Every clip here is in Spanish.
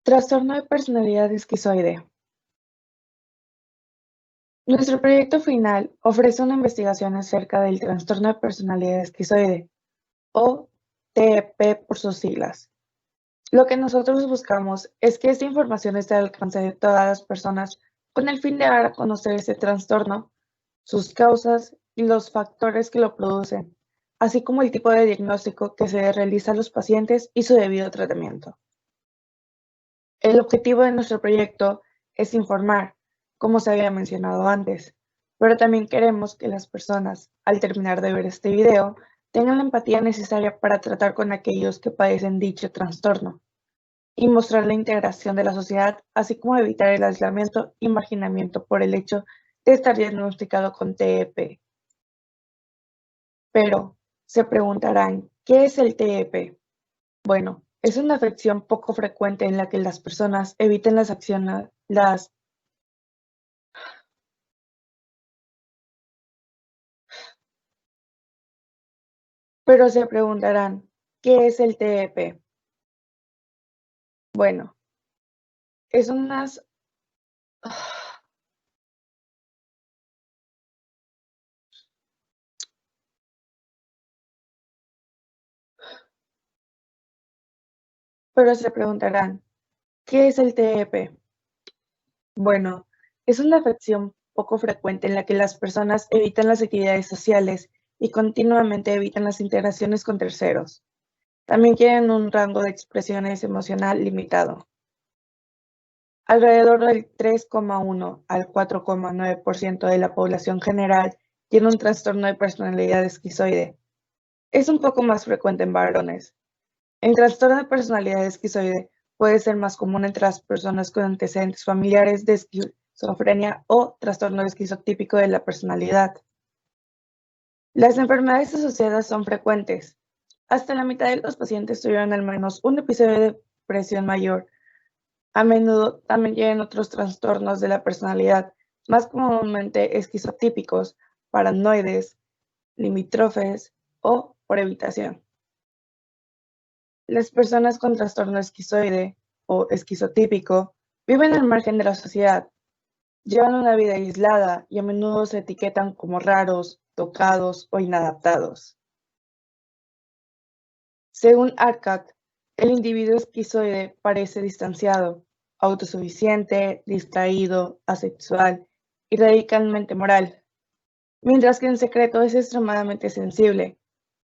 Trastorno de personalidad esquizoide. Nuestro proyecto final ofrece una investigación acerca del trastorno de personalidad esquizoide, o TEP por sus siglas. Lo que nosotros buscamos es que esta información esté al alcance de todas las personas con el fin de dar a conocer este trastorno, sus causas y los factores que lo producen, así como el tipo de diagnóstico que se realiza a los pacientes y su debido tratamiento. El objetivo de nuestro proyecto es informar, como se había mencionado antes, pero también queremos que las personas, al terminar de ver este video, tengan la empatía necesaria para tratar con aquellos que padecen dicho trastorno y mostrar la integración de la sociedad, así como evitar el aislamiento y marginamiento por el hecho de estar diagnosticado con TEP. Pero se preguntarán, ¿qué es el TEP? Bueno, es una afección poco frecuente en la que las personas eviten las acciones, pero se preguntarán, ¿qué es el TEP? Bueno, es unas, pero se preguntarán, ¿qué es el TEP? Bueno, es una afección poco frecuente en la que las personas evitan las actividades sociales y continuamente evitan las interacciones con terceros. También tienen un rango de expresiones emocional limitado. Alrededor del 3,1 al 4,9% de la población general tiene un trastorno de personalidad esquizoide. Es un poco más frecuente en varones. El trastorno de personalidad esquizoide puede ser más común entre las personas con antecedentes familiares de esquizofrenia o trastorno esquizotípico de la personalidad. Las enfermedades asociadas son frecuentes. Hasta la mitad de los pacientes tuvieron al menos un episodio de depresión mayor. A menudo también tienen otros trastornos de la personalidad, más comúnmente esquizotípicos, paranoides, limítrofes o por evitación. Las personas con trastorno esquizoide o esquizotípico viven al margen de la sociedad, llevan una vida aislada y a menudo se etiquetan como raros, tocados o inadaptados. Según Arcat, el individuo esquizoide parece distanciado, autosuficiente, distraído, asexual y radicalmente moral, mientras que en secreto es extremadamente sensible,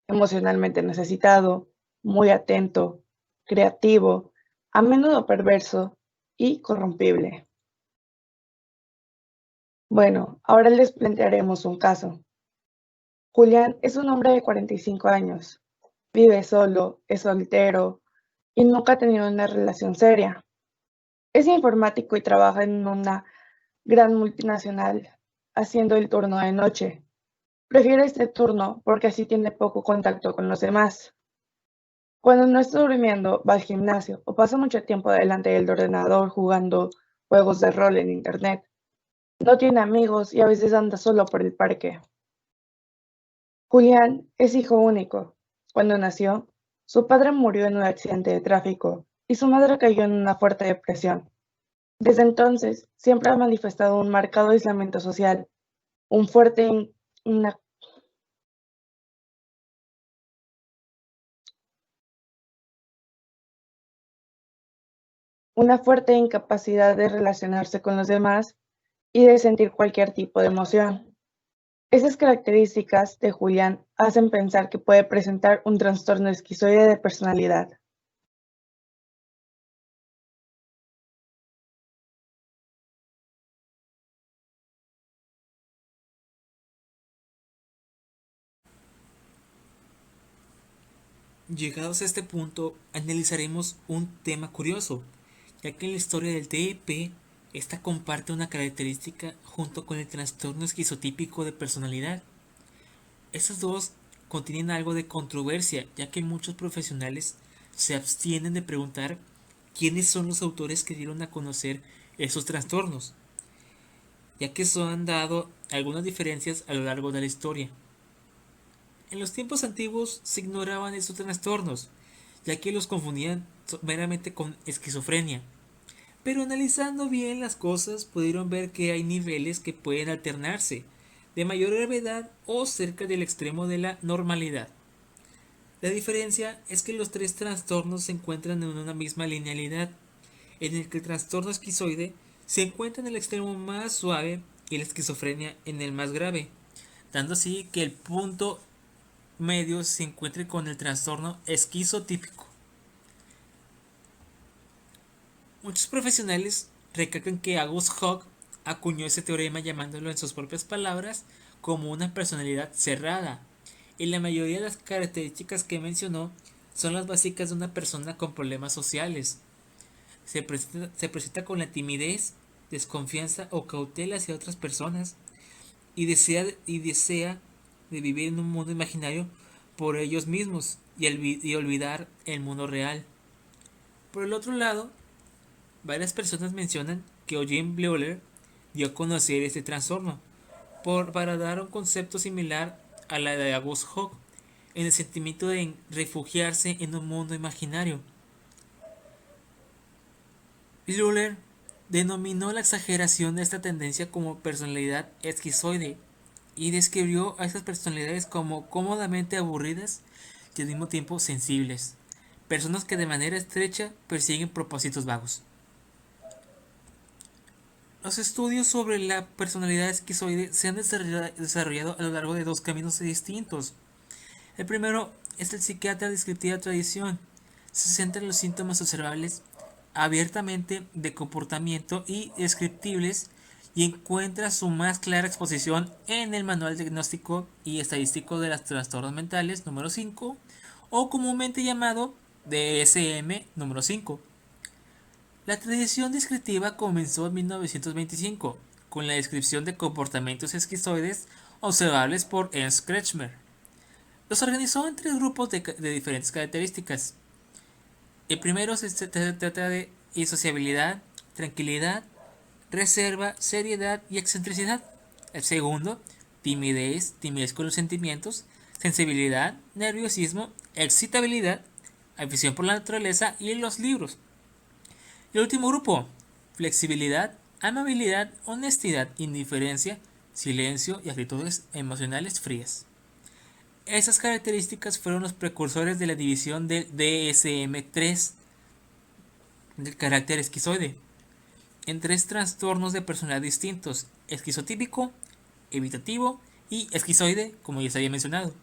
emocionalmente necesitado, muy atento, creativo, a menudo perverso y corrompible. Bueno, ahora les plantearemos un caso. Julián es un hombre de 45 años. Vive solo, es soltero y nunca ha tenido una relación seria. Es informático y trabaja en una gran multinacional, haciendo el turno de noche. Prefiere este turno porque así tiene poco contacto con los demás. Cuando no está durmiendo, va al gimnasio o pasa mucho tiempo delante del ordenador jugando juegos de rol en internet. No tiene amigos y a veces anda solo por el parque. Julián es hijo único. Cuando nació, su padre murió en un accidente de tráfico y su madre cayó en una fuerte depresión. Desde entonces, siempre ha manifestado un marcado aislamiento social, un fuerte in- una, una fuerte incapacidad de relacionarse con los demás y de sentir cualquier tipo de emoción. Esas características de Julián hacen pensar que puede presentar un trastorno esquizoide de personalidad. Llegados a este punto, analizaremos un tema curioso, ya que en la historia del TEP, esta comparte una característica junto con el trastorno esquizotípico de personalidad. Estos dos contienen algo de controversia, ya que muchos profesionales se abstienen de preguntar quiénes son los autores que dieron a conocer esos trastornos, ya que se han dado algunas diferencias a lo largo de la historia. En los tiempos antiguos se ignoraban esos trastornos, ya que los confundían meramente con esquizofrenia. Pero analizando bien las cosas pudieron ver que hay niveles que pueden alternarse, de mayor gravedad o cerca del extremo de la normalidad. La diferencia es que los tres trastornos se encuentran en una misma linealidad, en el que el trastorno esquizoide se encuentra en el extremo más suave y la esquizofrenia en el más grave, dando así que el punto medio se encuentre con el trastorno esquizotípico. Muchos profesionales recalcan que August Hogg acuñó ese teorema llamándolo en sus propias palabras como una personalidad cerrada, y la mayoría de las características que mencionó son las básicas de una persona con problemas sociales. Se presenta con la timidez, desconfianza o cautela hacia otras personas y desea de vivir en un mundo imaginario por ellos mismos y olvidar el mundo real. Por el otro lado, varias personas mencionan que Eugene Bleuler dio a conocer este trastorno para dar un concepto similar a la de August Hogg, en el sentimiento de refugiarse en un mundo imaginario. Bleuler denominó la exageración de esta tendencia como personalidad esquizoide y describió a estas personalidades como cómodamente aburridas y al mismo tiempo sensibles, personas que de manera estrecha persiguen propósitos vagos. Los estudios sobre la personalidad esquizoide se han desarrollado a lo largo de dos caminos distintos. El primero es el psiquiatra descriptiva tradición. Se centra en los síntomas observables abiertamente de comportamiento y descriptibles y encuentra su más clara exposición en el Manual Diagnóstico y Estadístico de los Trastornos Mentales número 5 o comúnmente llamado DSM número 5. La tradición descriptiva comenzó en 1925 con la descripción de comportamientos esquizoides observables por Ernst Kretschmer. Los organizó en tres grupos de diferentes características. El primero se trata de insociabilidad, tranquilidad, reserva, seriedad y excentricidad. El segundo, timidez con los sentimientos, sensibilidad, nerviosismo, excitabilidad, afición por la naturaleza y los libros. Y el último grupo, flexibilidad, amabilidad, honestidad, indiferencia, silencio y actitudes emocionales frías. Esas características fueron los precursores de la división del DSM-3 del carácter esquizoide en tres trastornos de personalidad distintos: esquizotípico, evitativo y esquizoide, como ya se había mencionado.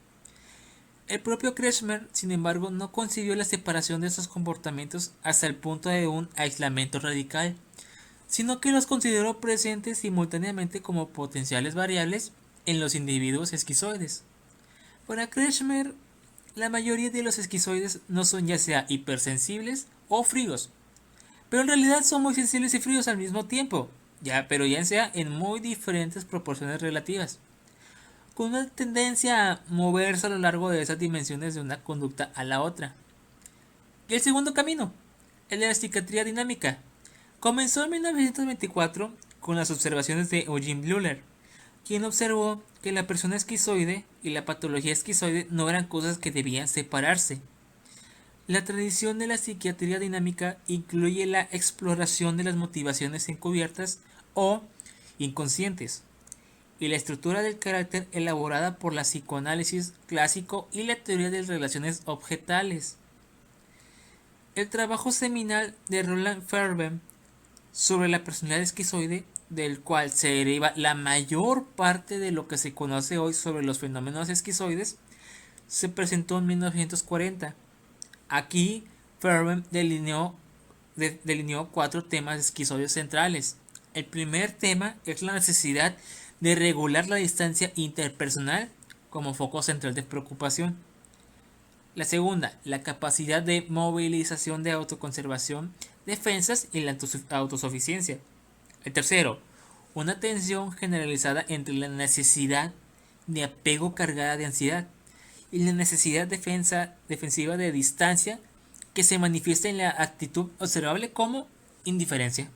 El propio Kretschmer, sin embargo, no concibió la separación de estos comportamientos hasta el punto de un aislamiento radical, sino que los consideró presentes simultáneamente como potenciales variables en los individuos esquizoides. Para Kretschmer, la mayoría de los esquizoides no son ya sea hipersensibles o fríos, pero en realidad son muy sensibles y fríos al mismo tiempo, pero ya sea en muy diferentes proporciones relativas, con una tendencia a moverse a lo largo de esas dimensiones de una conducta a la otra. Y el segundo camino, el de la psiquiatría dinámica, comenzó en 1924 con las observaciones de Eugene Bleuler, quien observó que la persona esquizoide y la patología esquizoide no eran cosas que debían separarse. La tradición de la psiquiatría dinámica incluye la exploración de las motivaciones encubiertas o inconscientes y la estructura del carácter elaborada por la psicoanálisis clásico y la teoría de relaciones objetales. El trabajo seminal de Roland Fairbairn sobre la personalidad esquizoide, del cual se deriva la mayor parte de lo que se conoce hoy sobre los fenómenos esquizoides, se presentó en 1940. Aquí, Fairbairn delineó 4 temas esquizoides centrales. El primer tema es la necesidad de regular la distancia interpersonal como foco central de preocupación. La segunda, la capacidad de movilización de autoconservación, defensas y la autosuficiencia. El tercero, una tensión generalizada entre la necesidad de apego cargada de ansiedad y la necesidad defensiva de distancia que se manifiesta en la actitud observable como indiferencia.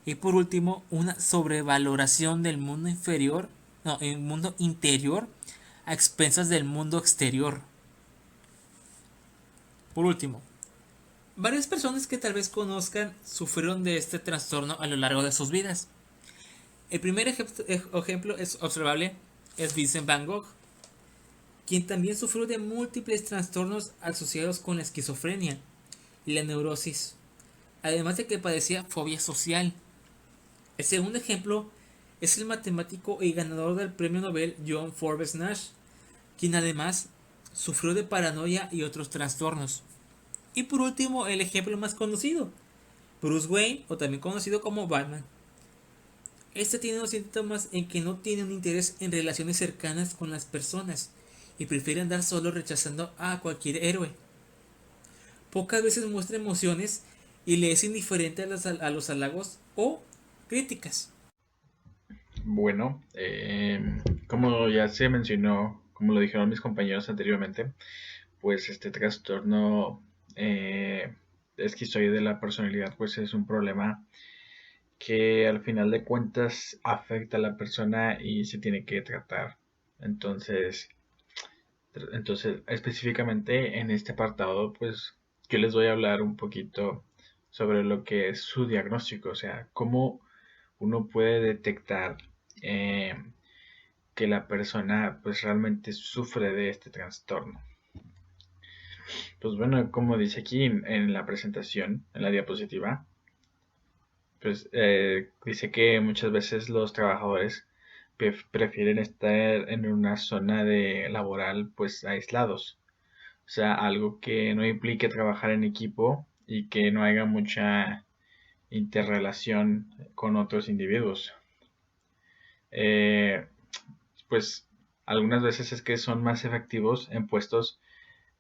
Y por último, una sobrevaloración del mundo el mundo interior a expensas del mundo exterior. Por último, Varias personas que tal vez conozcan sufrieron de este trastorno a lo largo de sus vidas. El primer ejemplo es observable es Vincent Van Gogh, quien también sufrió de múltiples trastornos asociados con la esquizofrenia y la neurosis, además de que padecía fobia social. El segundo ejemplo es el matemático y ganador del premio Nobel John Forbes Nash, quien además sufrió de paranoia y otros trastornos. Y por último, el ejemplo más conocido, Bruce Wayne, o también conocido como Batman. Este tiene los síntomas en que no tiene un interés en relaciones cercanas con las personas y prefiere andar solo rechazando a cualquier héroe. Pocas veces muestra emociones y le es indiferente a los halagos o críticas. Bueno, como ya se mencionó, como lo dijeron mis compañeros anteriormente, pues este trastorno eh, esquizoide de la personalidad pues es un problema que al final de cuentas afecta a la persona y se tiene que tratar. Entonces, específicamente en este apartado, pues yo les voy a hablar un poquito sobre lo que es su diagnóstico, o sea, cómo uno puede detectar eh, que la persona pues realmente sufre de este trastorno. Pues bueno, como dice aquí en la presentación, en la diapositiva, pues dice que muchas veces los trabajadores prefieren estar en una zona de laboral pues aislados. O sea, algo que no implique trabajar en equipo y que no haya mucha interrelación con otros individuos. Eh, pues algunas veces es que son más efectivos en puestos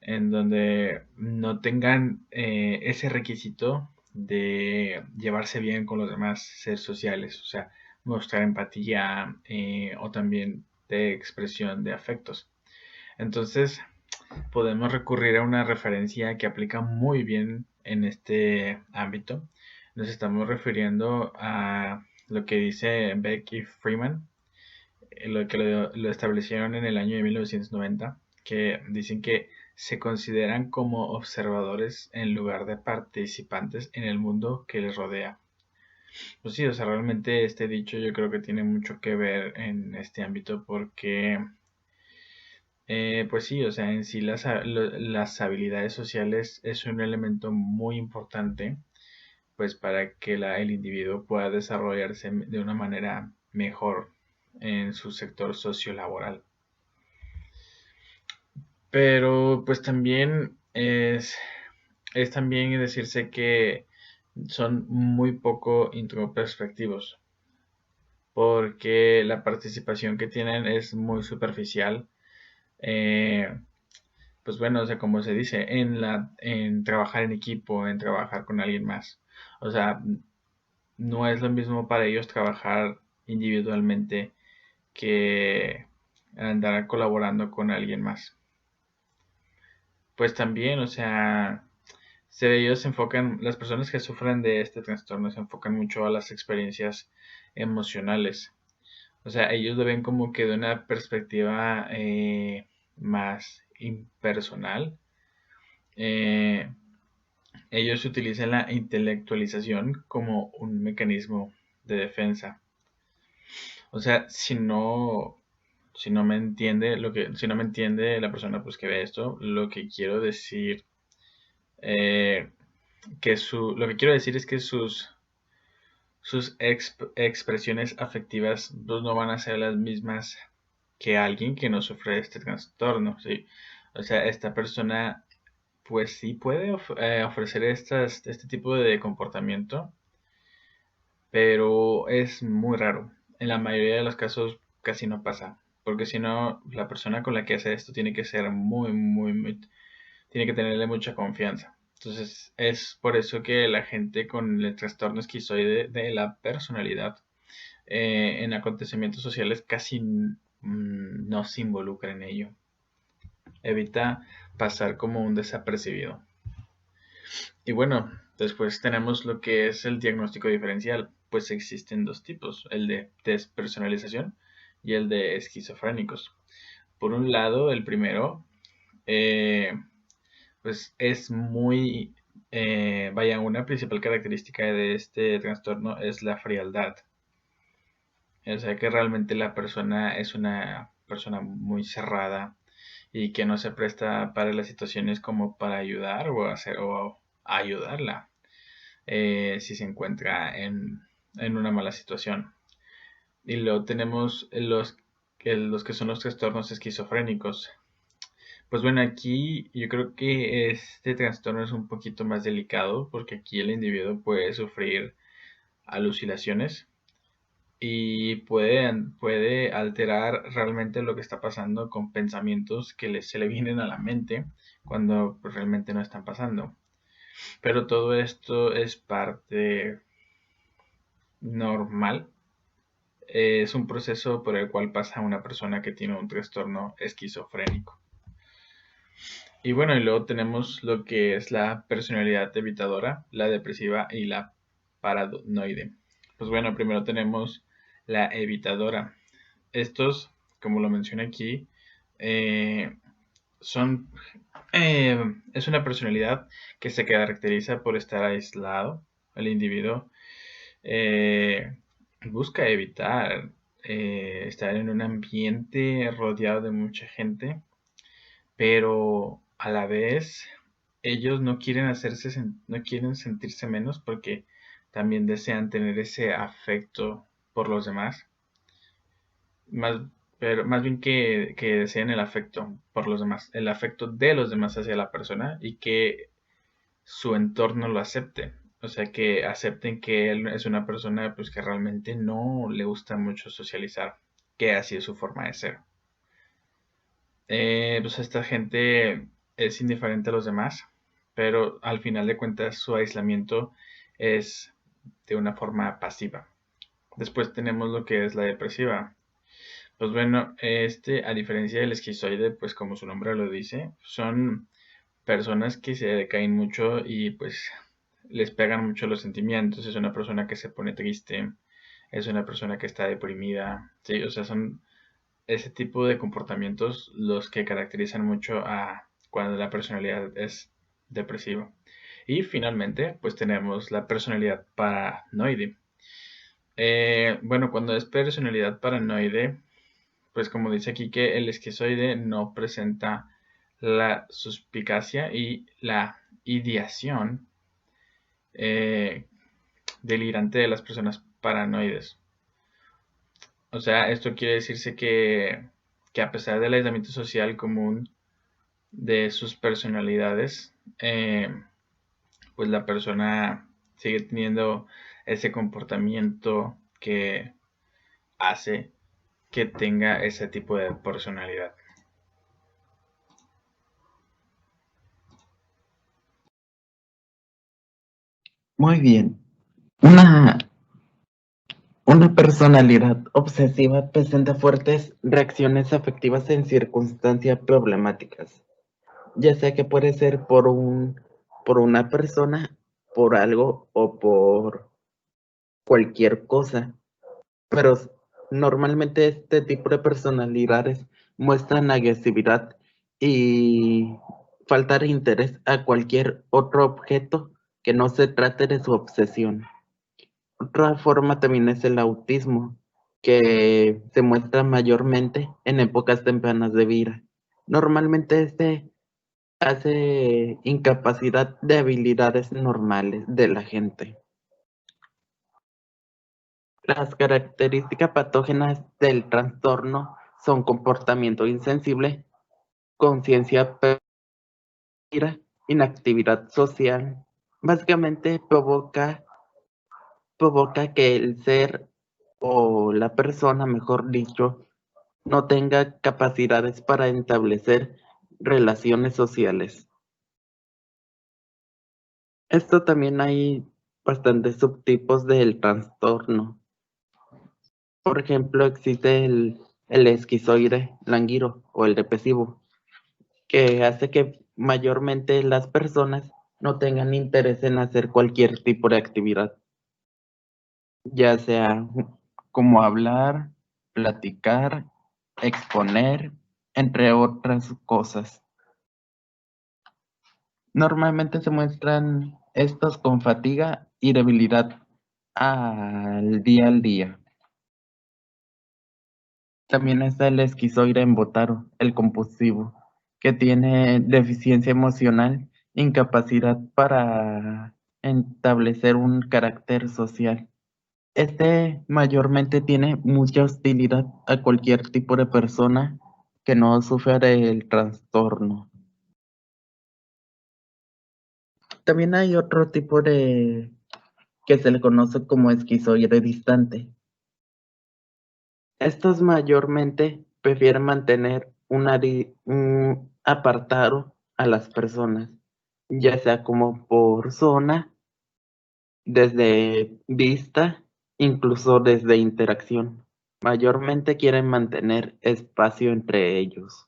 en donde no tengan ese requisito de llevarse bien con los demás, ser sociales, o sea, mostrar empatía o también de expresión de afectos. Entonces, podemos recurrir a una referencia que aplica muy bien en este ámbito. Nos estamos refiriendo a lo que dice Beck y Freeman, lo que lo establecieron en el año de 1990, que dicen que se consideran como observadores en lugar de participantes en el mundo que les rodea. Pues sí, o sea, realmente este dicho yo creo que tiene mucho que ver en este ámbito porque, pues sí, o sea, en sí las habilidades sociales es un elemento muy importante, pues para que el individuo pueda desarrollarse de una manera mejor en su sector sociolaboral. Pero pues también es también decirse que son muy poco introspectivos, porque la participación que tienen es muy superficial. Eh, pues bueno, o sea, como se dice, en trabajar en equipo, en trabajar con alguien más. O sea, no es lo mismo para ellos trabajar individualmente que andar colaborando con alguien más. Pues también, o sea, ellos se enfocan, las personas que sufren de este trastorno se enfocan mucho a las experiencias emocionales. O sea, ellos lo ven como que de una perspectiva más impersonal. Eh, Ellos utilizan la intelectualización como un mecanismo de defensa. O sea, si no me entiende si no me entiende la persona pues que ve esto, lo que quiero decir eh, lo que quiero decir es que sus expresiones afectivas pues, no van a ser las mismas que alguien que no sufre este trastorno, ¿sí? O sea, esta persona pues sí puede ofrecer este tipo de comportamiento, pero es muy raro. En la mayoría de los casos casi no pasa, porque si no, la persona con la que hace esto tiene que ser tiene que tenerle mucha confianza. Entonces, es por eso que la gente con el trastorno esquizoide de la personalidad en acontecimientos sociales casi no se involucra en ello. Evita pasar como un desapercibido. Y bueno, después tenemos lo que es el diagnóstico diferencial. Pues existen dos tipos, el de despersonalización y el de esquizofrénicos. Por un lado, el primero, eh, pues es muy vaya, una principal característica de este trastorno es la frialdad. O sea que realmente la persona es una persona muy cerrada y que no se presta para las situaciones como para ayudar o ayudarla si se encuentra en una mala situación. Y luego tenemos los que son los trastornos esquizofrénicos. Pues bueno, aquí yo creo que este trastorno es un poquito más delicado porque aquí el individuo puede sufrir alucinaciones y puede alterar realmente lo que está pasando con pensamientos que se le vienen a la mente cuando pues, realmente no están pasando. Pero todo esto es parte normal. Es un proceso por el cual pasa una persona que tiene un trastorno esquizofrénico. Y bueno, y luego tenemos lo que es la personalidad evitadora, la depresiva y la paranoide. Pues bueno, primero tenemos la evitadora. Estos, como lo mencioné aquí, eh, son es una personalidad que se caracteriza por estar aislado. El individuo eh, busca evitar estar en un ambiente rodeado de mucha gente, pero a la vez ellos no quieren no quieren sentirse menos porque también desean tener ese afecto por los demás. Más, pero más bien que deseen el afecto por los demás, el afecto de los demás hacia la persona y que su entorno lo acepte. O sea, que acepten que él es una persona pues que realmente no le gusta mucho socializar, que así es su forma de ser. Pues esta gente es indiferente a los demás, pero al final de cuentas su aislamiento es de una forma pasiva. Después tenemos lo que es la depresiva. Pues bueno, a diferencia del esquizoide, pues como su nombre lo dice, son personas que se decaen mucho y pues les pegan mucho los sentimientos. Es una persona que se pone triste, es una persona que está deprimida, sí, o sea, son ese tipo de comportamientos los que caracterizan mucho a cuando la personalidad es depresiva. Y finalmente, pues tenemos la personalidad paranoide. Bueno, cuando es personalidad paranoide, pues como dice aquí que el esquizoide no presenta la suspicacia y la ideación eh, delirante de las personas paranoides. O sea, esto quiere decirse que a pesar del aislamiento social común de sus personalidades, pues la persona sigue teniendo ese comportamiento que hace que tenga ese tipo de personalidad. Muy bien. Una, una personalidad obsesiva presenta fuertes reacciones afectivas en circunstancias problemáticas, ya sea que puede ser por una persona, por algo o por cualquier cosa. Pero normalmente este tipo de personalidades muestran agresividad y falta de interés a cualquier otro objeto que no se trate de su obsesión. Otra forma también es el autismo, que se muestra mayormente en épocas tempranas de vida. Normalmente este hace incapacidad de habilidades normales de la gente. Las características patógenas del trastorno son comportamiento insensible, conciencia perdida, inactividad social. Básicamente provoca que el ser o la persona, mejor dicho, no tenga capacidades para establecer relaciones sociales. Esto también hay bastantes subtipos del trastorno. Por ejemplo, existe el esquizoide languiro o el depresivo, que hace que mayormente las personas no tengan interés en hacer cualquier tipo de actividad, ya sea como hablar, platicar, exponer, entre otras cosas. Normalmente se muestran estos con fatiga y debilidad al día. También está el esquizoide embotaro, el compulsivo, que tiene deficiencia emocional, incapacidad para establecer un carácter social. Este mayormente tiene mucha hostilidad a cualquier tipo de persona que no sufra del trastorno. También hay otro tipo de que se le conoce como esquizoide distante. Estos mayormente prefieren mantener un apartado a las personas, ya sea como por zona, desde vista, incluso desde interacción. Mayormente quieren mantener espacio entre ellos.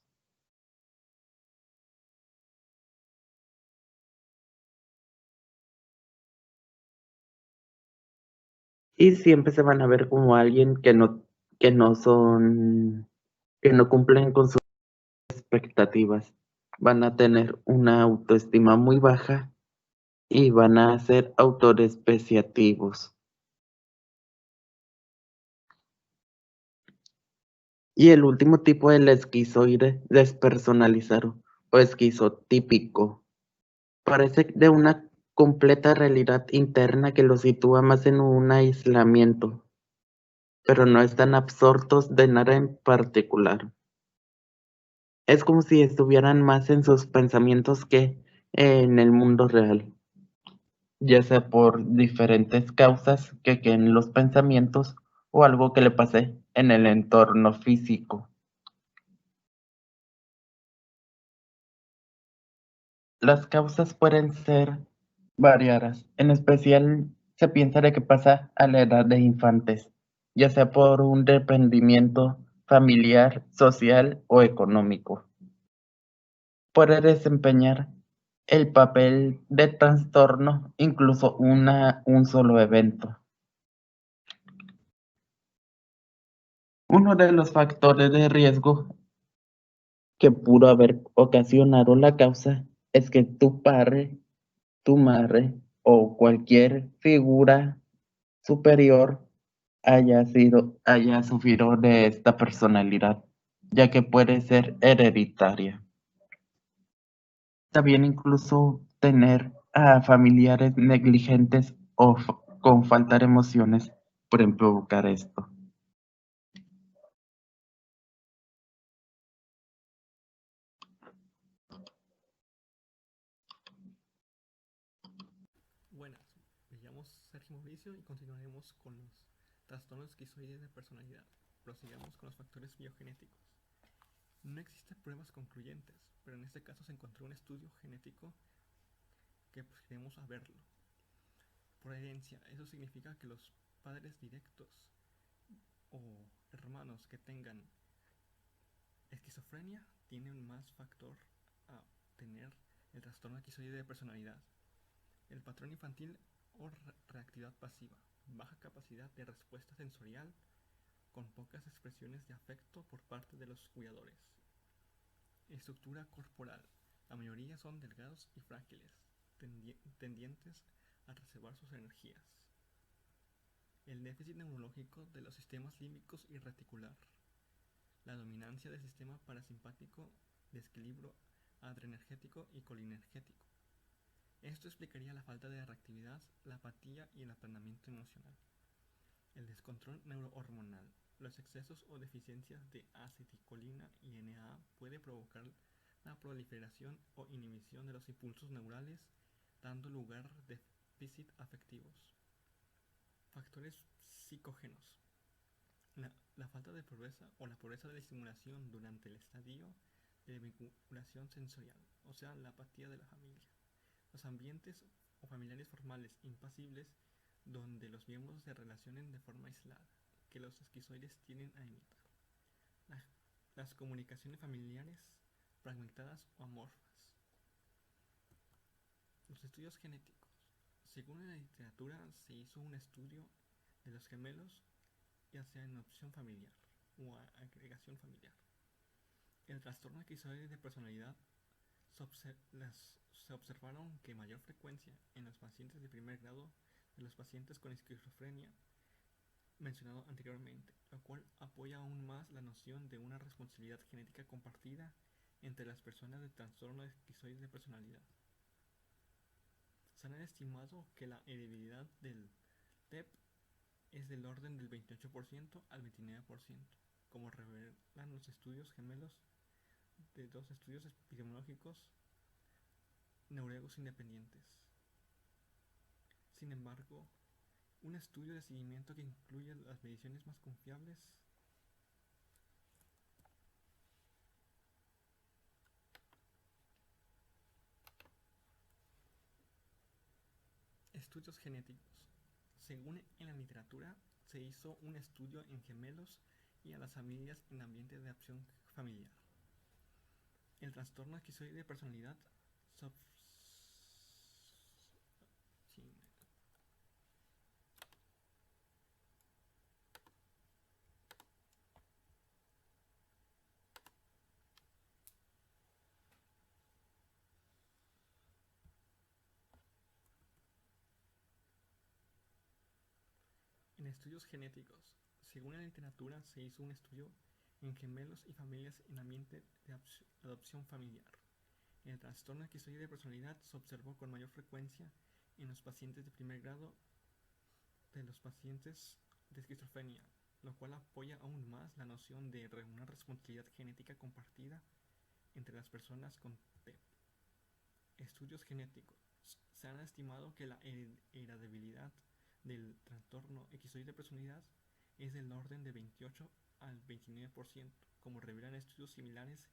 Y siempre se van a ver como alguien que no son, que no cumplen con sus expectativas. Van a tener una autoestima muy baja y van a ser autodespreciativos. Y el último tipo, el esquizoide despersonalizado o esquizotípico, parece de una completa realidad interna que lo sitúa más en un aislamiento, pero no están absortos de nada en particular. Es como si estuvieran más en sus pensamientos que en el mundo real, ya sea por diferentes causas que en los pensamientos o algo que le pase en el entorno físico. Las causas pueden ser variadas, en especial se piensa de que pasa a la edad de infantes, ya sea por un dependimiento familiar, social o económico. Puede desempeñar el papel de trastorno, incluso un solo evento. Uno de los factores de riesgo que pudo haber ocasionado la causa es que tu madre o cualquier figura superior haya sufrido de esta personalidad, ya que puede ser hereditaria. También incluso tener a familiares negligentes o con falta de emociones pueden provocar esto. Buenas, me llamo Sergio Mauricio y continuaremos con los trastornos esquizoides de personalidad. Prosigamos con los factores biogenéticos. No existen pruebas concluyentes, pero en este caso se encontró un estudio genético que procedemos a verlo. Por herencia, eso significa que los padres directos o hermanos que tengan esquizofrenia tienen más factor a tener el trastorno esquizoide de personalidad. El patrón infantil o reactividad pasiva, baja capacidad de respuesta sensorial, con pocas expresiones de afecto por parte de los cuidadores. Estructura corporal, la mayoría son delgados y frágiles, tendientes a reservar sus energías. El déficit neurológico de los sistemas límbicos y reticular, la dominancia del sistema parasimpático, desequilibrio adrenergético y colinergético. Esto explicaría la falta de reactividad, la apatía y el aplanamiento emocional. El descontrol neurohormonal. Los excesos o deficiencias de acetilcolina y NA puede provocar la proliferación o inhibición de los impulsos neurales, dando lugar a déficit afectivos. Factores psicógenos. La falta de pobreza o la pobreza de la estimulación durante el estadio de vinculación sensorial, o sea, la apatía de la familia. Los ambientes o familiares formales impasibles donde los miembros se relacionen de forma aislada, que los esquizoides tienden a imitar. Las comunicaciones familiares fragmentadas o amorfas. Los estudios genéticos. Según la literatura, se hizo un estudio de los gemelos, ya sea en adopción familiar o agregación familiar. El trastorno esquizoide de personalidad se observaron que mayor frecuencia en los pacientes de primer grado de los pacientes con esquizofrenia mencionado anteriormente, lo cual apoya aún más la noción de una responsabilidad genética compartida entre las personas de trastorno esquizoide de personalidad. Se han estimado que la heredabilidad del TEP es del orden del 28% al 29%, como revelan los estudios gemelos de dos estudios epidemiológicos noruegos independientes. Sin embargo, un estudio de seguimiento que incluye las mediciones más confiables estudios genéticos. Según en la literatura, se hizo un estudio en gemelos y a las familias en ambiente de adopción familiar. El trastorno esquizoide de personalidad en estudios genéticos. Según la literatura, se hizo un estudio en gemelos y familias en ambiente de adopción familiar. El trastorno esquizoide de personalidad se observó con mayor frecuencia en los pacientes de primer grado de los pacientes de esquizofrenia, lo cual apoya aún más la noción de una responsabilidad genética compartida entre las personas con TEP. Estudios genéticos. Se han estimado que la heredabilidad del trastorno esquizoide de personalidad es del orden de 28 al 29%, como revelan estudios similares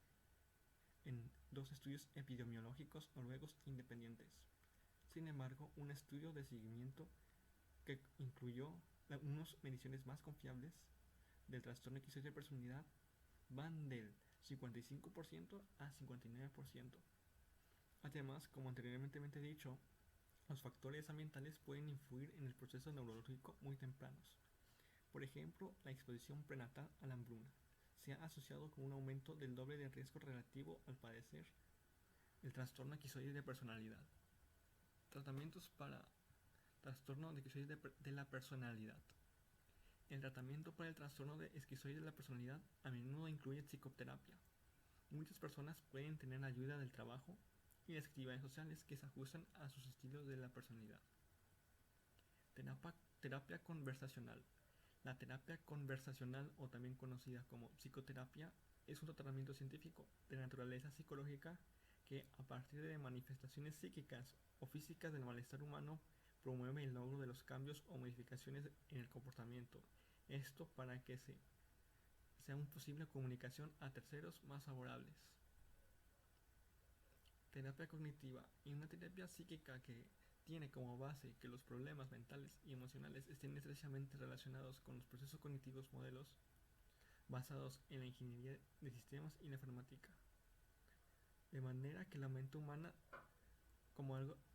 en dos estudios epidemiológicos noruegos independientes. Sin embargo, un estudio de seguimiento que incluyó unas mediciones más confiables del trastorno esquizoide de personalidad van del 55% a 59%. Además, como anteriormente he dicho, los factores ambientales pueden influir en el proceso neurológico muy tempranos. Por ejemplo, la exposición prenatal a la hambruna se ha asociado con un aumento del doble de riesgo relativo al padecer el trastorno esquizoide de personalidad. Tratamientos para trastorno de esquizoide de la personalidad. El tratamiento para el trastorno de esquizoide de la personalidad a menudo incluye psicoterapia. Muchas personas pueden tener ayuda del trabajo y las actividades sociales que se ajustan a sus estilos de la personalidad. Terapia conversacional. La terapia conversacional, o también conocida como psicoterapia, es un tratamiento científico de naturaleza psicológica que, a partir de manifestaciones psíquicas o físicas del malestar humano, promueve el logro de los cambios o modificaciones en el comportamiento. Esto para que sea una posible comunicación a terceros más favorables. Terapia cognitiva. Y una terapia psíquica que tiene como base que los problemas mentales y emocionales estén estrechamente relacionados con los procesos cognitivos, modelos basados en la ingeniería de sistemas y la informática. De manera que la mente humana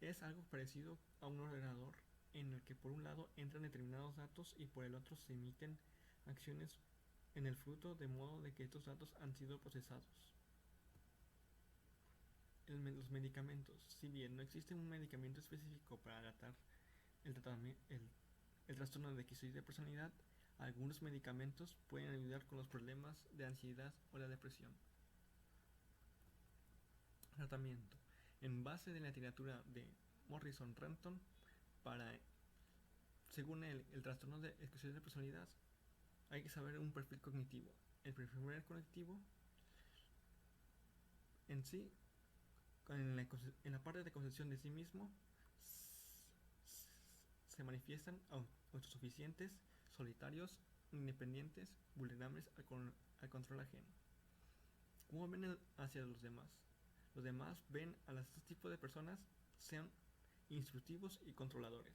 es algo parecido a un ordenador en el que por un lado entran determinados datos y por el otro se emiten acciones en el fruto, de modo de que estos datos han sido procesados. Los medicamentos. Si bien no existe un medicamento específico para tratar el trastorno de esquizoide de personalidad, algunos medicamentos pueden ayudar con los problemas de ansiedad o la depresión. Tratamiento. En base de la literatura de Morrison Renton, según el trastorno de esquizoide de personalidad, hay que saber un perfil cognitivo. El perfil cognitivo en sí, en la parte de concepción de sí mismo, se manifiestan autosuficientes, solitarios, independientes, vulnerables al control ajeno. ¿Cómo ven hacia los demás? Los demás ven a estos tipos de personas sean instructivos y controladores.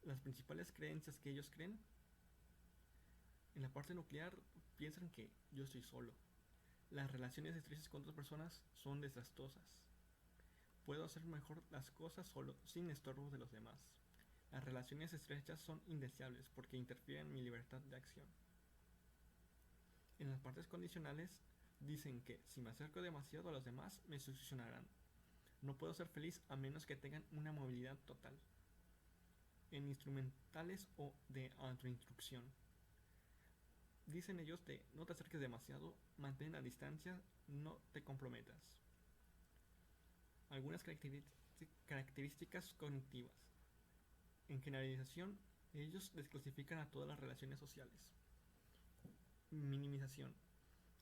Las principales creencias que ellos creen, en la parte nuclear piensan que yo estoy solo. Las relaciones estrechas con otras personas son desastrosas. Puedo hacer mejor las cosas solo, sin estorbo de los demás. Las relaciones estrechas son indeseables porque interfieren en mi libertad de acción. En las partes condicionales, Dicen que si me acerco demasiado a los demás me succionarán. No puedo ser feliz a menos que tengan una movilidad total. En instrumentales o de autoinstrucción. Dicen ellos de no te acerques demasiado, mantén la distancia, no te comprometas. Algunas características cognitivas. En generalización, ellos desclasifican a todas las relaciones sociales. Minimización.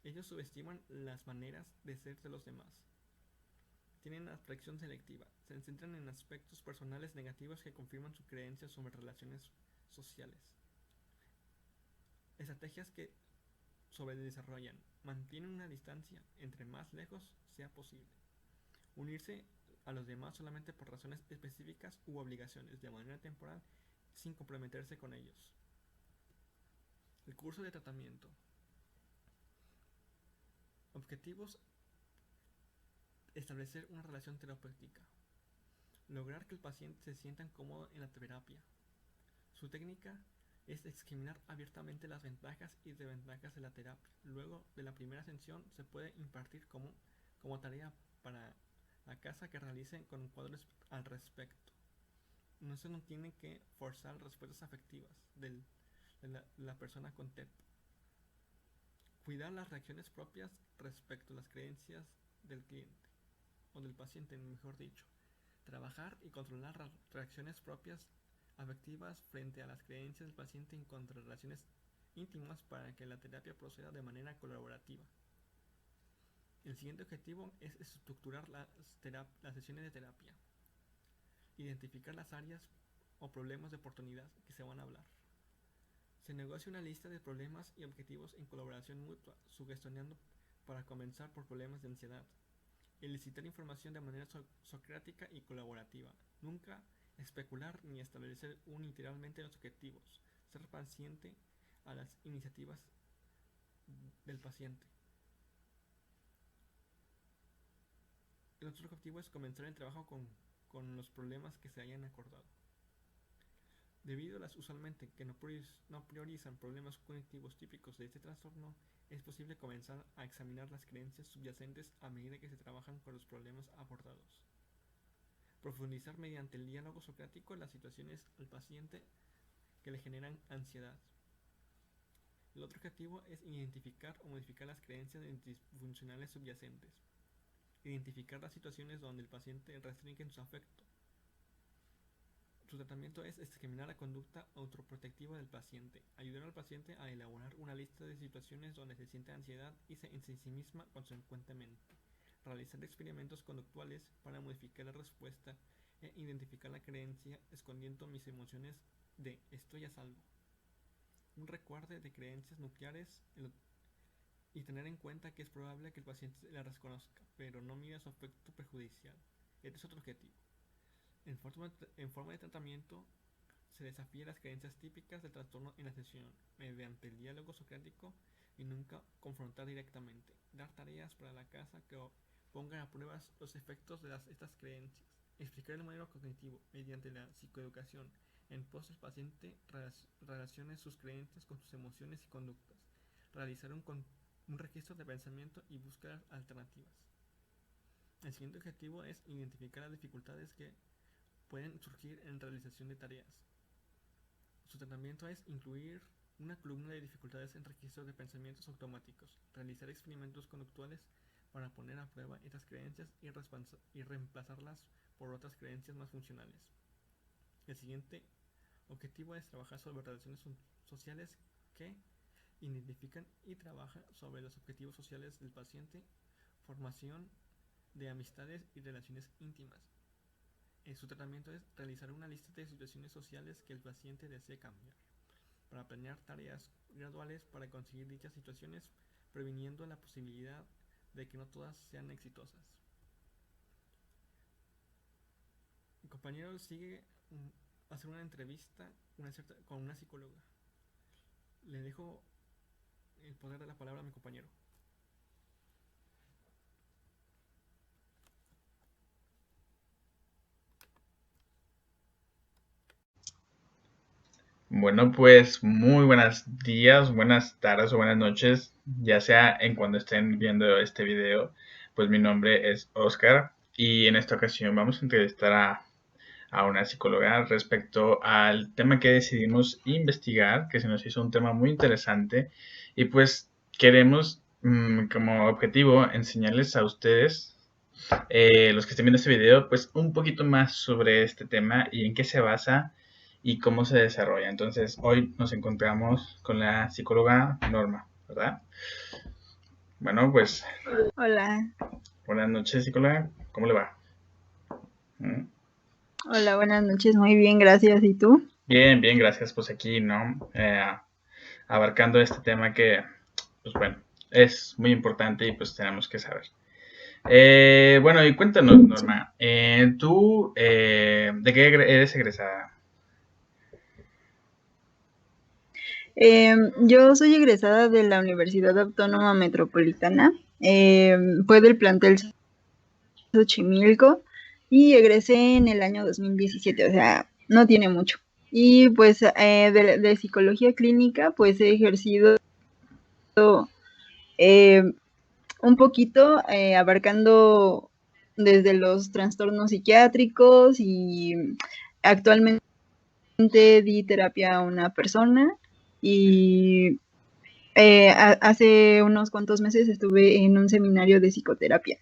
Ellos subestiman las maneras de ser de los demás. Tienen atracción selectiva. Se centran en aspectos personales negativos que confirman su creencia sobre relaciones sociales. Estrategias que sobredesarrollan. Mantienen una distancia entre más lejos sea posible. Unirse a los demás solamente por razones específicas u obligaciones de manera temporal sin comprometerse con ellos. El curso de tratamiento. Objetivos: establecer una relación terapéutica. Lograr que el paciente se sienta cómodo en la terapia. Su técnica es examinar abiertamente las ventajas y desventajas de la terapia. Luego de la primera sesión se puede impartir como tarea para la casa que realicen con cuadros al respecto. No se nos tiene que forzar respuestas afectivas de la persona con TEP. Cuidar las reacciones propias respecto a las creencias del cliente o del paciente, mejor dicho. Trabajar y controlar las reacciones propias afectivas frente a las creencias del paciente en contra de relaciones íntimas para que la terapia proceda de manera colaborativa. El siguiente objetivo es estructurar las sesiones de terapia. Identificar las áreas o problemas de oportunidad que se van a hablar. Se negocia una lista de problemas y objetivos en colaboración mutua, sugestionando para comenzar por problemas de ansiedad. Elicitar información de manera socrática y colaborativa. Nunca especular ni establecer unilateralmente los objetivos. Ser paciente a las iniciativas del paciente. El otro objetivo es comenzar el trabajo con los problemas que se hayan acordado. Debido a las usualmente que no priorizan problemas cognitivos típicos de este trastorno, es posible comenzar a examinar las creencias subyacentes a medida que se trabajan con los problemas abordados. Profundizar mediante el diálogo socrático en las situaciones al paciente que le generan ansiedad. El otro objetivo es identificar o modificar las creencias disfuncionales subyacentes. Identificar las situaciones donde el paciente restringe su afecto. Su tratamiento es examinar la conducta autoprotectiva del paciente, ayudar al paciente a elaborar una lista de situaciones donde se siente ansiedad y se ensimisma consecuentemente, realizar experimentos conductuales para modificar la respuesta e identificar la creencia escondiendo mis emociones de estoy a salvo. Un recuadro de creencias nucleares y tener en cuenta que es probable que el paciente la reconozca, pero no mire su efecto perjudicial. Este es otro objetivo. En forma de tratamiento, se desafía las creencias típicas del trastorno en la sesión, mediante el diálogo socrático y nunca confrontar directamente. Dar tareas para la casa que pongan a prueba los efectos de estas creencias. Explicar el modelo cognitivo mediante la psicoeducación. En pos el paciente relacione sus creencias con sus emociones y conductas. Realizar un registro de pensamiento y buscar alternativas. El siguiente objetivo es identificar las dificultades que pueden surgir en realización de tareas. Su tratamiento es incluir una columna de dificultades en registro de pensamientos automáticos, realizar experimentos conductuales para poner a prueba estas creencias y reemplazarlas por otras creencias más funcionales. El siguiente objetivo es trabajar sobre relaciones sociales que identifican y trabajan sobre los objetivos sociales del paciente, formación de amistades y relaciones íntimas. Su tratamiento es realizar una lista de situaciones sociales que el paciente desee cambiar, para planear tareas graduales para conseguir dichas situaciones, previniendo la posibilidad de que no todas sean exitosas. Mi compañero sigue hacer una entrevista con una psicóloga. Le dejo el poder de la palabra a mi compañero. Bueno, pues muy buenos días, buenas tardes o buenas noches, ya sea en cuando estén viendo este video. Pues mi nombre es Oscar y en esta ocasión vamos a entrevistar a una psicóloga respecto al tema que decidimos investigar, que se nos hizo un tema muy interesante y pues queremos como objetivo enseñarles a ustedes, los que estén viendo este video, pues un poquito más sobre este tema y en qué se basa y cómo se desarrolla. Entonces, hoy nos encontramos con la psicóloga Norma, ¿verdad? Bueno, pues Hola, buenas noches, psicóloga. ¿Cómo le va? ¿Mm? hola, buenas noches, muy bien, gracias. ¿Y tú? Bien, bien, gracias. Pues aquí, ¿no? Abarcando este tema que, pues bueno, es muy importante y pues tenemos que saber. Bueno, y cuéntanos, Norma, ¿tú de qué eres egresada? Yo soy egresada de la Universidad Autónoma Metropolitana, fue del plantel Xochimilco y egresé en el año 2017, o sea, no tiene mucho. Y pues de psicología clínica, pues he ejercido eh, un poquito abarcando desde los trastornos psiquiátricos y actualmente di terapia a una persona y hace unos cuantos meses estuve en un seminario de psicoterapia.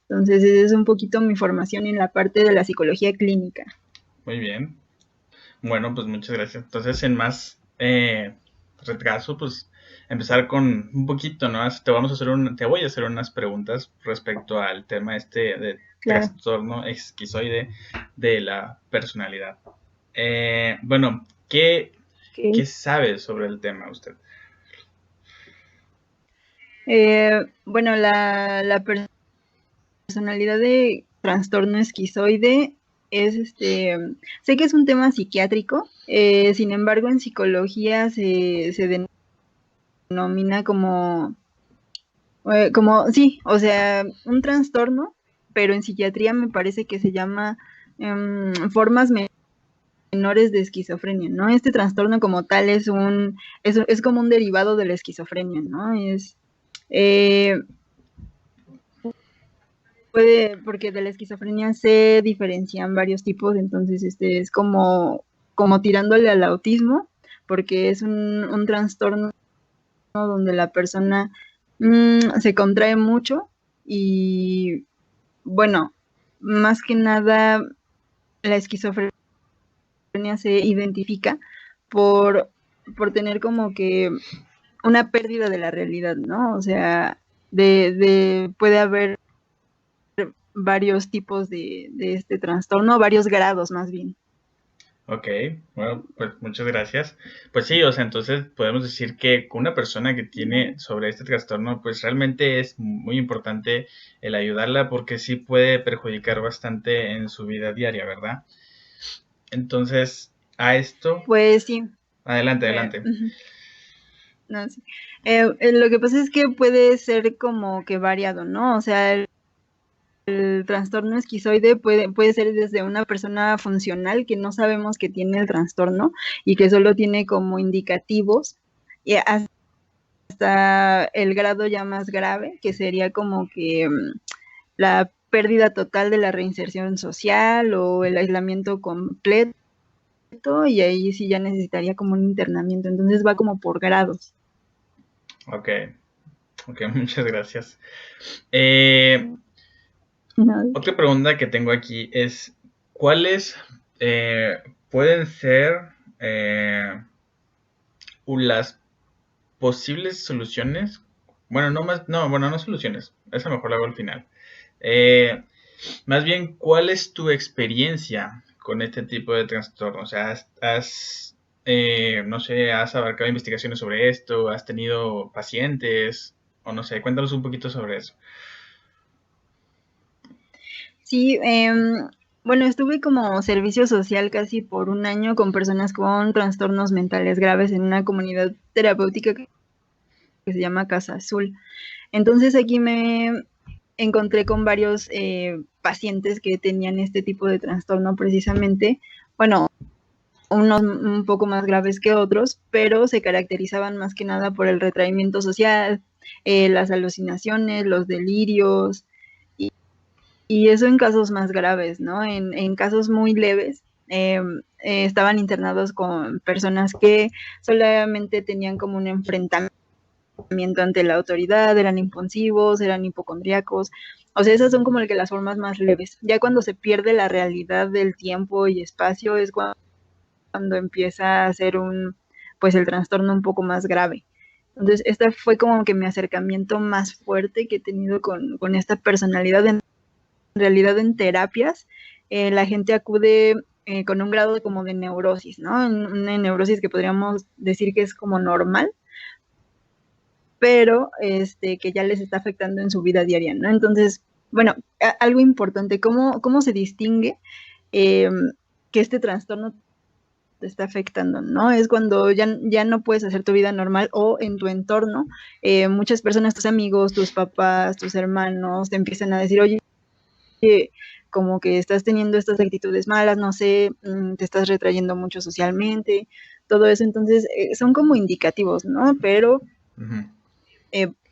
Entonces, esa es un poquito mi formación en la parte de la psicología clínica. Muy bien. Bueno, pues muchas gracias. Entonces, sin más retraso, pues empezar con un poquito, ¿no? Te voy a hacer unas preguntas respecto al tema este de Claro. trastorno esquizoide de la personalidad. Bueno, ¿qué Okay. sabe sobre el tema usted? Bueno, la personalidad de trastorno esquizoide es sé que es un tema psiquiátrico, sin embargo en psicología se denomina como sí, o sea, un trastorno, pero en psiquiatría me parece que se llama formas menores de esquizofrenia, ¿no? Este trastorno como tal es como un derivado de la esquizofrenia, ¿no? Porque de la esquizofrenia se diferencian varios tipos, entonces es como tirándole al autismo, porque es un trastorno donde la persona se contrae mucho y, bueno, más que nada la esquizofrenia se identifica por tener como que una pérdida de la realidad, ¿no? O sea, puede haber varios tipos de este trastorno, varios grados más bien. Ok, bueno, pues muchas gracias. Pues sí, o sea, entonces podemos decir que una persona que tiene sobre este trastorno, pues realmente es muy importante el ayudarla porque sí puede perjudicar bastante en su vida diaria, ¿verdad? Entonces, a esto, Pues sí. adelante, adelante. No, sí. Lo que pasa es que puede ser como que variado, ¿no? O sea, el trastorno esquizoide puede ser desde una persona funcional que no sabemos que tiene el trastorno y que solo tiene como indicativos, y hasta el grado ya más grave, que sería como que la pérdida total de la reinserción social o el aislamiento completo, y ahí sí ya necesitaría como un internamiento. Entonces va como por grados. Ok, muchas gracias. Otra pregunta que tengo aquí es, ¿cuáles pueden ser las posibles soluciones? Bueno, no soluciones, eso mejor lo hago al final. Más bien, ¿cuál es tu experiencia con este tipo de trastorno? O sea, no sé, has abarcado investigaciones sobre esto, has tenido pacientes, o no sé, cuéntanos un poquito sobre eso. Sí, bueno, estuve como servicio social casi por un año con personas con trastornos mentales graves en una comunidad terapéutica que se llama Casa Azul. Entonces aquí me encontré con varios pacientes que tenían este tipo de trastorno precisamente. Bueno, unos un poco más graves que otros, pero se caracterizaban más que nada por el retraimiento social, las alucinaciones, los delirios, y eso en casos más graves, ¿no? En casos muy leves, estaban internados con personas que solamente tenían como un enfrentamiento ante la autoridad, eran impulsivos, eran hipocondríacos. O sea, esas son como que las formas más leves. Ya cuando se pierde la realidad del tiempo y espacio es cuando empieza a ser pues el trastorno un poco más grave. Entonces, esta fue como que mi acercamiento más fuerte que he tenido con esta personalidad. En realidad, en terapias, la gente acude con un grado como de neurosis, ¿no? Una neurosis que podríamos decir que es como normal, pero que ya les está afectando en su vida diaria, ¿no? Entonces, bueno, algo importante, ¿cómo se distingue que este trastorno te está afectando, ¿no? Es cuando ya no puedes hacer tu vida normal o en tu entorno, muchas personas, tus amigos, tus papás, tus hermanos, te empiezan a decir, oye, como que estás teniendo estas actitudes malas, no sé, te estás retrayendo mucho socialmente, todo eso, entonces son como indicativos, ¿no? Pero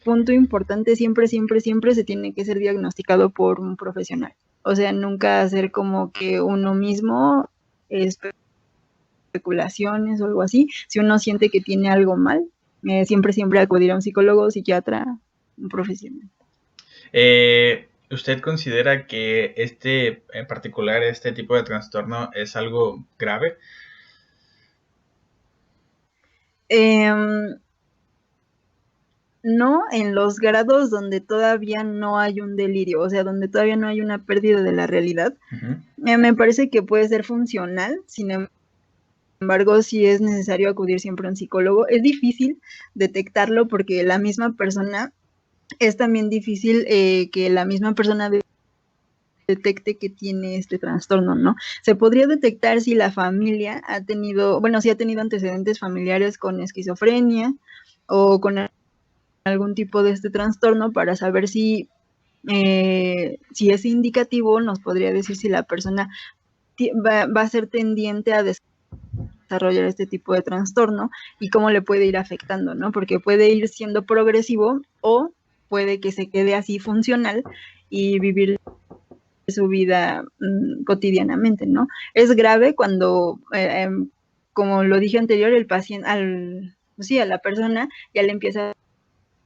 punto importante, siempre se tiene que ser diagnosticado por un profesional. O sea, nunca hacer como que uno mismo especulaciones o algo así. Si uno siente que tiene algo mal, siempre acudir a un psicólogo, psiquiatra, un profesional. ¿Usted considera que en particular, este tipo de trastorno es algo grave? No en los grados donde todavía no hay un delirio, o sea, donde todavía no hay una pérdida de la realidad. Me parece que puede ser funcional, sin embargo, sí es necesario acudir siempre a un psicólogo. Es difícil detectarlo porque la misma persona, es también difícil que la misma persona detecte que tiene este trastorno, ¿no? Se podría detectar si la familia ha tenido, bueno, si ha tenido antecedentes familiares con esquizofrenia o con algún tipo de este trastorno para saber si es indicativo, nos podría decir si la persona va a ser tendiente a desarrollar este tipo de trastorno y cómo le puede ir afectando, ¿no? Porque puede ir siendo progresivo o puede que se quede así funcional y vivir su vida cotidianamente, ¿no? Es grave cuando, como lo dije anterior, el paciente, a la persona ya le empieza a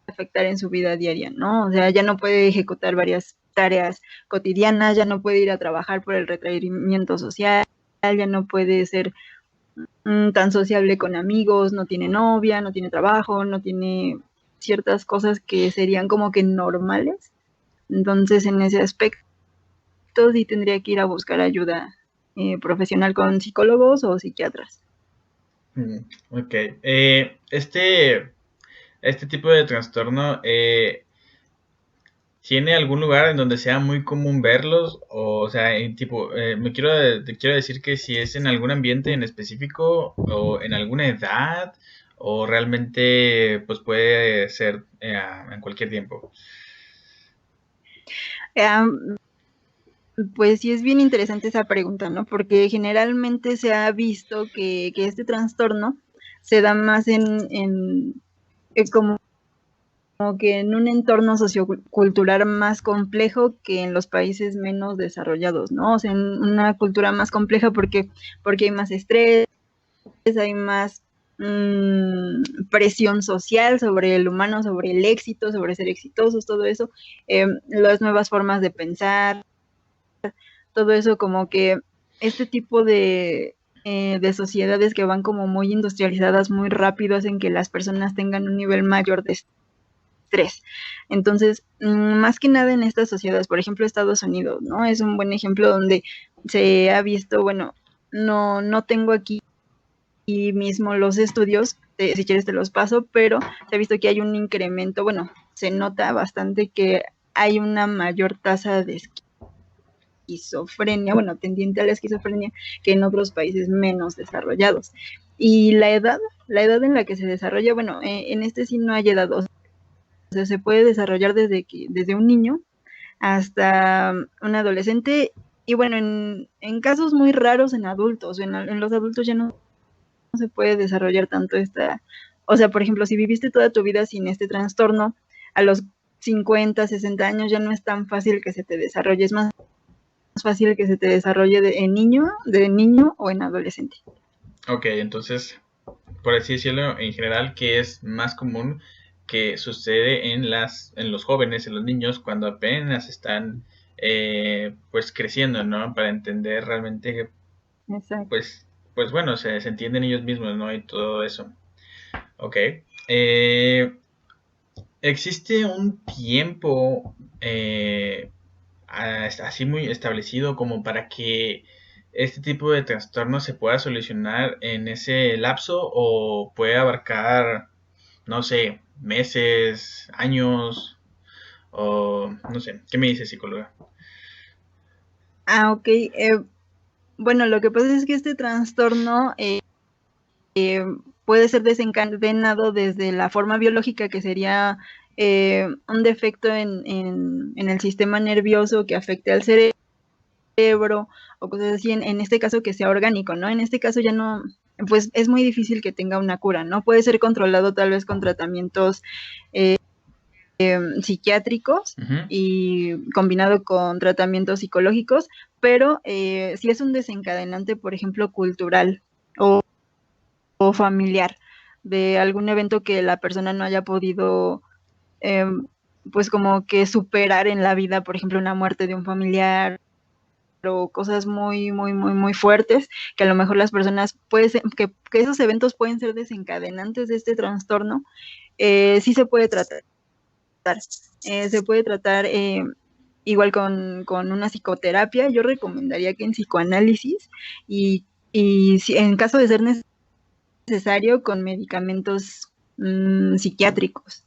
afectar en su vida diaria, ¿no? O sea, ya no puede ejecutar varias tareas cotidianas, ya no puede ir a trabajar por el retraimiento social, ya no puede ser tan sociable con amigos, no tiene novia, no tiene trabajo, no tiene ciertas cosas que serían como que normales. Entonces, en ese aspecto, sí tendría que ir a buscar ayuda profesional con psicólogos o psiquiatras. Ok. Este tipo de trastorno, ¿tiene algún lugar en donde sea muy común verlos? O sea, te quiero decir que si es en algún ambiente en específico o en alguna edad o realmente pues puede ser en cualquier tiempo. Pues sí es bien interesante esa pregunta, ¿no? Porque generalmente se ha visto que este trastorno se da más como que en un entorno sociocultural más complejo que en los países menos desarrollados, ¿no? O sea, en una cultura más compleja porque hay más estrés, hay más presión social sobre el humano, sobre el éxito, sobre ser exitosos, todo eso, las nuevas formas de pensar, todo eso como que este tipo de sociedades que van como muy industrializadas muy rápido hacen que las personas tengan un nivel mayor de estrés. Entonces, más que nada en estas sociedades, por ejemplo, Estados Unidos, ¿no? Es un buen ejemplo donde se ha visto, bueno, no tengo aquí mismo los estudios, si quieres te los paso, pero se ha visto que hay un incremento, bueno, se nota bastante que hay una mayor tasa de esquizofrenia, bueno, tendiente a la esquizofrenia, que en otros países menos desarrollados. Y la edad en la que se desarrolla, bueno, en este sí no hay edad, o sea, se puede desarrollar desde un niño hasta un adolescente, y bueno, en casos muy raros en adultos, en los adultos ya no se puede desarrollar tanto o sea, por ejemplo, si viviste toda tu vida sin este trastorno, a los 50, 60 años ya no es tan fácil que se te desarrolle, es más fácil que se te desarrolle de niño o en adolescente. Ok, entonces, por así decirlo, en general, ¿qué es más común que sucede en los jóvenes, en los niños, cuando apenas están pues creciendo, ¿no? Para entender realmente, Exacto. pues bueno, se entienden ellos mismos, ¿no? Y todo eso. Ok. ¿Existe un tiempo así muy establecido como para que este tipo de trastorno se pueda solucionar en ese lapso o puede abarcar, no sé, meses, años o no sé? ¿Qué me dice, psicóloga? Ok. Bueno, lo que pasa es que este trastorno puede ser desencadenado desde la forma biológica, que sería un defecto en el sistema nervioso que afecte al cerebro o cosas así, en este caso que sea orgánico, ¿no? En este caso ya no, pues es muy difícil que tenga una cura, ¿no? Puede ser controlado tal vez con tratamientos psiquiátricos Ujú. y combinado con tratamientos psicológicos, pero si es un desencadenante, por ejemplo, cultural o familiar de algún evento que la persona no haya podido pues como que superar en la vida, por ejemplo, una muerte de un familiar o cosas muy, muy, muy, muy fuertes, que a lo mejor las personas que esos eventos pueden ser desencadenantes de este trastorno, sí se puede tratar. Se puede tratar igual con una psicoterapia. Yo recomendaría que en psicoanálisis y si, en caso de ser necesario, con medicamentos psiquiátricos.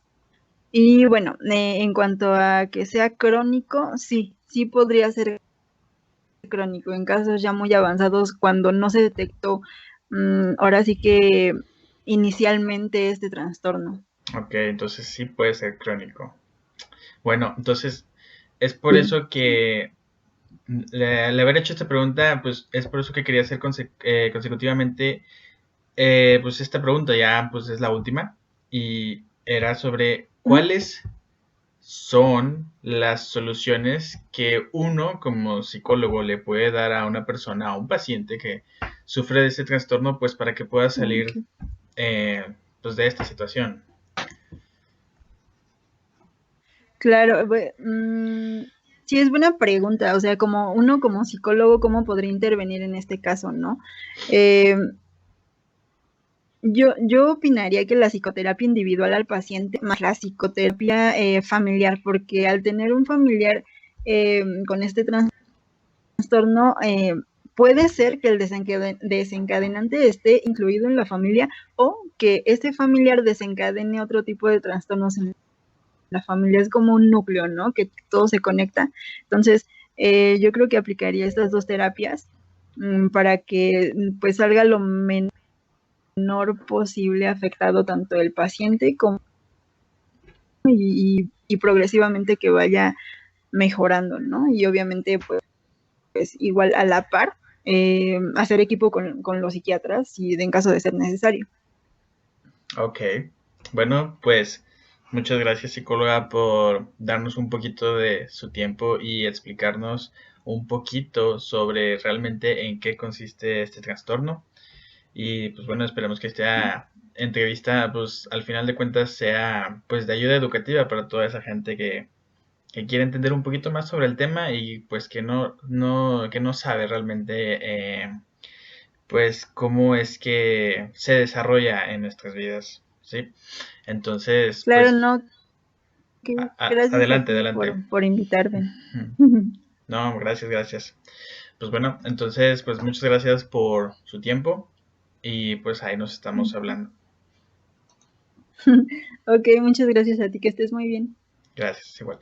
Y bueno, en cuanto a que sea crónico, sí podría ser crónico en casos ya muy avanzados cuando no se detectó ahora sí que inicialmente este trastorno. Ok, entonces sí puede ser crónico. Bueno, entonces es por Sí. eso que le haber hecho esta pregunta, pues es por eso que quería hacer consecutivamente pues esta pregunta ya pues es la última y era sobre cuáles son las soluciones que uno como psicólogo le puede dar a una persona, a un paciente que sufre de ese trastorno, pues para que pueda salir pues de esta situación. Claro, sí es buena pregunta, o sea, como uno como psicólogo, ¿cómo podría intervenir en este caso, no? Yo opinaría que la psicoterapia individual al paciente más la psicoterapia familiar, porque al tener un familiar con este trastorno, puede ser que el desencadenante esté incluido en la familia o que este familiar desencadene otro tipo de trastornos en la familia. Es como un núcleo, ¿no? Que todo se conecta. Entonces, yo creo que aplicaría estas dos terapias para que pues salga lo menor posible afectado tanto el paciente como y progresivamente que vaya mejorando, ¿no? Y obviamente pues igual a la par hacer equipo con los psiquiatras y en caso de ser necesario. Ok, bueno, pues muchas gracias psicóloga por darnos un poquito de su tiempo y explicarnos un poquito sobre realmente en qué consiste este trastorno. Y pues bueno, esperemos que esta entrevista pues al final de cuentas sea pues de ayuda educativa para toda esa gente que quiere entender un poquito más sobre el tema y pues que que no sabe realmente pues cómo es que se desarrolla en nuestras vidas, ¿sí? Entonces, Claro, pues no, que gracias a adelante, ti adelante. por invitarme. No, gracias, gracias. Pues bueno, entonces, pues muchas gracias por su tiempo y pues ahí nos estamos hablando. Ok, muchas gracias a ti, que estés muy bien. Gracias, igual.